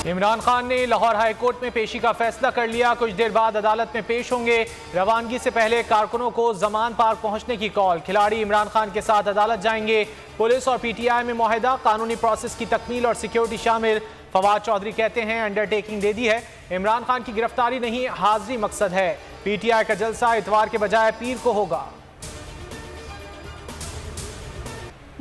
इमरान खान ने Lahore high court में पेशी का फैसला कर लिया। कुछ देर बाद अदालत में पेश होंगे। रवानगी से पहले कारकुनों को जमान पार्क पहुंचने की कॉल। खिलाड़ी इमरान खान के साथ अदालत जाएंगे। पुलिस और पीटीआई में मुआहदा, कानूनी प्रोसेस की तकमील और सिक्योरिटी शामिल। फवाद चौधरी कहते हैं अंडरटेकिंग दे दी है। इमरान खान की गिरफ्तारी नहीं, हाजिरी मकसद है। पीटीआई का जलसा इतवार के बजाय पीर को होगा।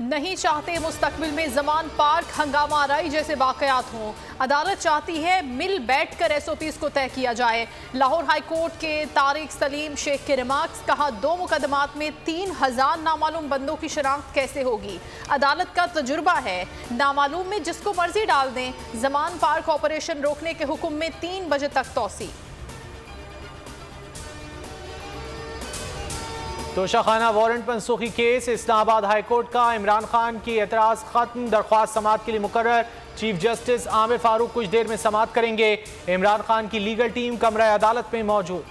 नहीं चाहते मुस्तकबिल में जमान पार्क हंगामा आराई जैसे वाकयात हों। अदालत चाहती है मिल बैठकर एसओपीज को तय किया जाए। लाहौर हाई कोर्ट के तारिक सलीम शेख के रिमार्क्स, कहा 2 मुकदमात में 3000 नामालूम बंदों की शनाख्त कैसे होगी। अदालत का तजुर्बा है, नामालूम में जिसको मर्जी डाल दें। जमान पार्क ऑपरेशन रोकने के हुक्म में 3 बजे तक तोसी। तोशाखाना वारंट मनसूखी केस इस्लामाबाद हाई कोर्ट का। इमरान खान की एतराज़ खत्म, दरख्वास्त समाअत के लिए मुकर्रर। चीफ जस्टिस आमिर फारूक कुछ देर में समाअत करेंगे। इमरान खान की लीगल टीम कमरा अदालत में मौजूद।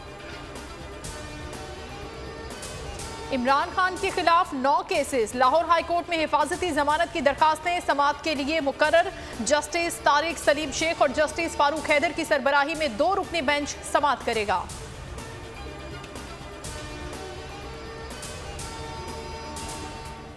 इमरान खान के खिलाफ 9 केसेस। लाहौर हाई कोर्ट में हिफाजती जमानत की दरखास्तें समाअत के लिए मुकर्रर। जस्टिस तारिक सलीम शेख और जस्टिस फारूक हैदर की सरबराही में 2 रुकनी बेंच समाअत करेगा।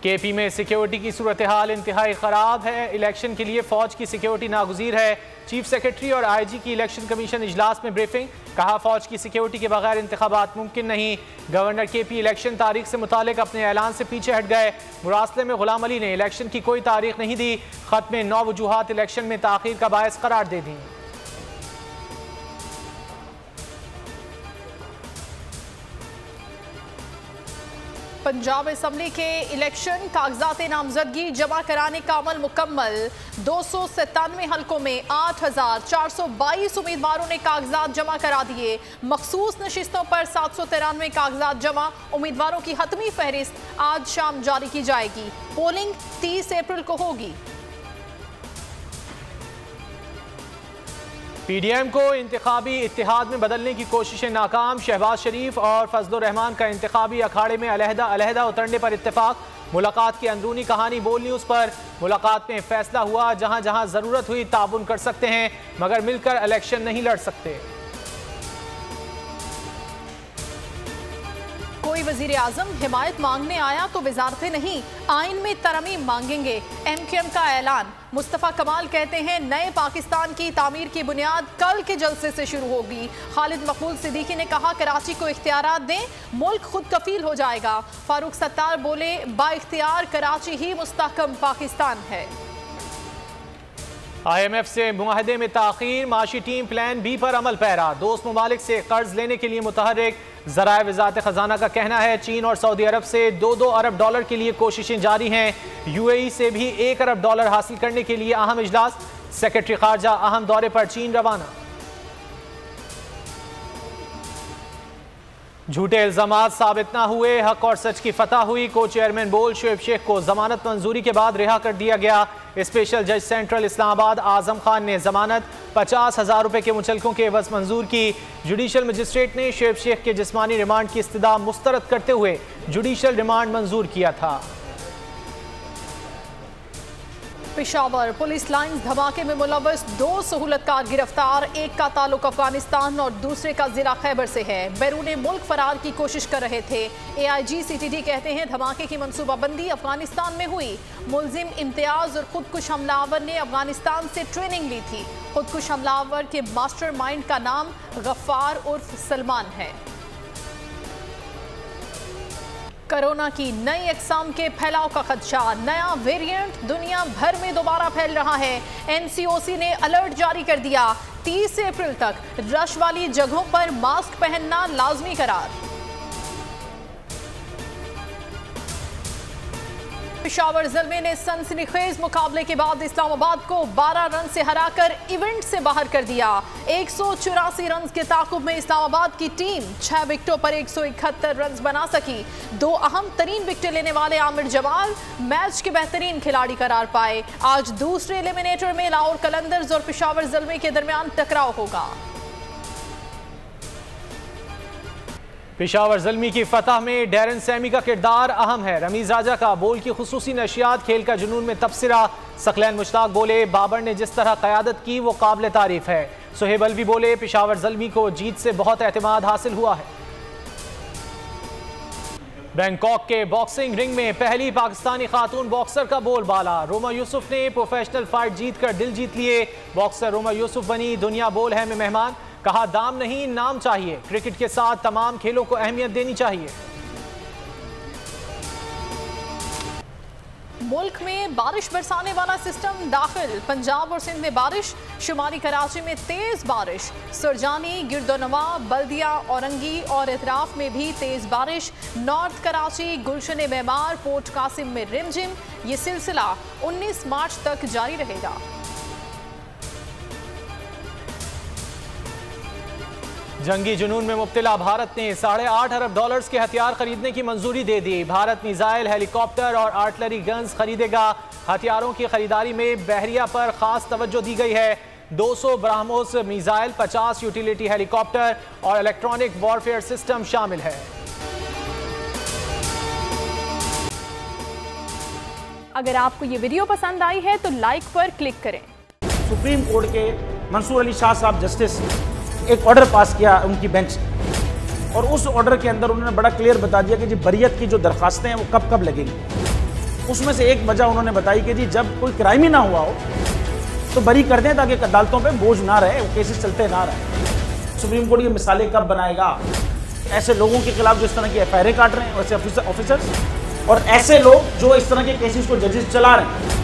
केपी में सिक्योरिटी की सूरत हाल इंतहाई खराब है। इलेक्शन के लिए फौज की सिक्योरिटी नागुज़ीर है। चीफ सेक्रेटरी और आईजी की इलेक्शन कमीशन इजलास में ब्रीफिंग, कहा फौज की सिक्योरिटी के बगैर इंतखाबात मुमकिन नहीं। गवर्नर केपी इलेक्शन तारीख से मुतालिक अपने ऐलान से पीछे हट गए। मुरासले में गुलाम अली ने इलेक्शन की कोई तारीख नहीं दी। खत में 9 वजूहात इलेक्शन में ताखीर का बायस करार दे दी। पंजाब असम्बली के इलेक्शन कागजात नामजदगी जमा कराने का अमल मुकम्मल। 297 हलकों में 8422 उम्मीदवारों ने कागजात जमा करा दिए। मखसूस नशिस्तों पर 793 कागजात जमा। उम्मीदवारों की हतमी फहरिस्त आज शाम जारी की जाएगी। पोलिंग 30 अप्रैल को होगी। पीडीएम को इंतखाबी इत्तेहाद में बदलने की कोशिशें नाकाम। शहबाज शरीफ और फजलुर रहमान का इंतखाबी अखाड़े में अलहदा उतरने पर इत्तेफाक। मुलाकात की अंदरूनी कहानी बोल न्यूज़ पर। मुलाकात में फैसला हुआ जहां जहां ज़रूरत हुई ताबुन कर सकते हैं, मगर मिलकर इलेक्शन नहीं लड़ सकते। कोई वजीर आजम हिमायत मांगने आया तो वजारतें नहीं, आइन में तरमीम मांगेंगे। एमक्यूएम का ऐलान। मुस्तफ़ा कमाल कहते हैं नए पाकिस्तान की तामीर की बुनियाद कल के जलसे से शुरू होगी। खालिद मकबूल सिद्दीकी ने कहा कराची को इख्तियारात दें, मुल्क खुद कफील हो जाएगा। फारूक सत्तार बोले बाइख्तियार कराची ही मुस्तहकम पाकिस्तान है। IMF से मुआहदे में ताखीर। माशी टीम प्लान बी पर अमल पैरा। दोस्त ममालिक से कर्ज लेने के लिए मुतहर्रिक। ज़राए वज़ारत ख़जाना का कहना है चीन और सऊदी अरब से 2-2 अरब डॉलर के लिए कोशिशें जारी हैं। UAE से भी 1 अरब डॉलर हासिल करने के लिए अहम इजलास। सेक्रेटरी खारजा अहम दौरे पर चीन रवाना। झूठे इल्जामात साबित न हुए, हक और सच की फतह हुई। को चेयरमैन बोल शुएब शेख को जमानत मंजूरी के बाद रिहा कर दिया गया। स्पेशल जज सेंट्रल इस्लामाबाद आजम खान ने जमानत 50,000 रुपए के मुचलकों के एवज मंजूर की। जुडिशल मजिस्ट्रेट ने शुएब शेख के जिस्मानी रिमांड की इस्तदा मुस्तरद करते हुए जुडिशल रिमांड मंजूर किया था। पेशावर पुलिस लाइंस धमाके में मुलव्वस 2 सहूलतकार गिरफ्तार। एक का ताल्लुक अफगानिस्तान और दूसरे का जिला खैबर से है। बैरून मुल्क फरार की कोशिश कर रहे थे। AIG CTD कहते हैं धमाके की मंसूबाबंदी अफगानिस्तान में हुई। मुलजिम इम्तियाज और खुदकुश हमलावर ने अफगानिस्तान से ट्रेनिंग ली थी। खुदकुश हमलावर के मास्टरमाइंड का नाम गफ्फार उर्फ सलमान है। कोरोना की नई अक़साम के फैलाव का खदशा। नया वेरिएंट दुनिया भर में दोबारा फैल रहा है। NCOC ने अलर्ट जारी कर दिया। 30 अप्रैल तक रश वाली जगहों पर मास्क पहनना लाजमी करार। पेशावर ज़ल्मे ने सनसनीखेज मुकाबले के बाद इस्लामाबाद को 12 रन से हराकर इवेंट से बाहर कर दिया। 184 रन के ताकुब में इस्लामाबाद की टीम 6 विकेटों पर 171 रन बना सकी। 2 अहम तरीन विकेटें लेने वाले आमिर जमाल मैच के बेहतरीन खिलाड़ी करार पाए। आज दूसरे एलिमिनेटर में लाहौर कलंदर्स और पेशावर ज़ल्मे के दरमियान टकराव होगा। पेशावर ज़ल्मी की फतह में डैरन सैमी का किरदार अहम है। रमीज राजा का बोल की खुसूसी नशियात, खेल का जुनून में तबसरा। सकलैन मुश्ताक बोले, बाबर ने जिस तरह क़यादत की वो काबिल तारीफ है। सुहेब अलवी बोले, पेशावर ज़ल्मी को जीत से बहुत एतमाद हासिल हुआ है। बैंकॉक के बॉक्सिंग रिंग में पहली पाकिस्तानी खातून बॉक्सर का बोलबाला। रोमा यूसुफ ने प्रोफेशनल फाइट जीतकर दिल जीत लिए। बॉक्सर रोमा यूसुफ बनी दुनिया बोल है में मेहमान। कहा, दाम नहीं नाम चाहिए। क्रिकेट के साथ तमाम खेलों को अहमियत देनी चाहिए। मुल्क में बारिश बरसाने वाला सिस्टम दाखिल। पंजाब और सिंध में बारिश, शुमाली कराची में तेज बारिश। सुरजानी, गिरदोनवा, बल्दिया, औरंगी और इतराफ में भी तेज बारिश। नॉर्थ कराची, गुलशन मेमार, पोर्ट कासिम में रिमझिम। ये सिलसिला 19 मार्च तक जारी रहेगा। जंगी जुनून में मुब्तला भारत ने $8.5 अरब के हथियार खरीदने की मंजूरी दे दी। भारत मिसाइल, हेलीकॉप्टर और आर्टिलरी गन्स खरीदेगा। हथियारों की खरीदारी में बहरिया पर खास तवज्जो दी गई है। 200 ब्राह्मोस मिसाइल, 50 यूटिलिटी हेलीकॉप्टर और इलेक्ट्रॉनिक वॉरफेयर सिस्टम शामिल है। अगर आपको ये वीडियो पसंद आई है तो लाइक पर क्लिक करें। सुप्रीम कोर्ट के मंसूर अली शाह साहब जस्टिस एक ऑर्डर पास किया उनकी बेंच, और उस ऑर्डर के अंदर उन्होंने बड़ा क्लियर बता दिया कि जी बरियत की जो दरखास्तें हैं वो कब कब लगेंगी। उसमें से एक वजह उन्होंने बताई कि जी जब कोई क्राइम ही ना हुआ हो तो बरी कर दें, ताकि अदालतों पे बोझ ना रहे, वो केसेस चलते ना रहे। सुप्रीम कोर्ट ये मिसालें कब बनाएगा? ऐसे लोगों के खिलाफ जो इस तरह की FIR काट रहे हैं, वैसे ऑफिसर्स, और ऐसे लोग जो इस तरह के केसेस को जजेस चला रहे हैं।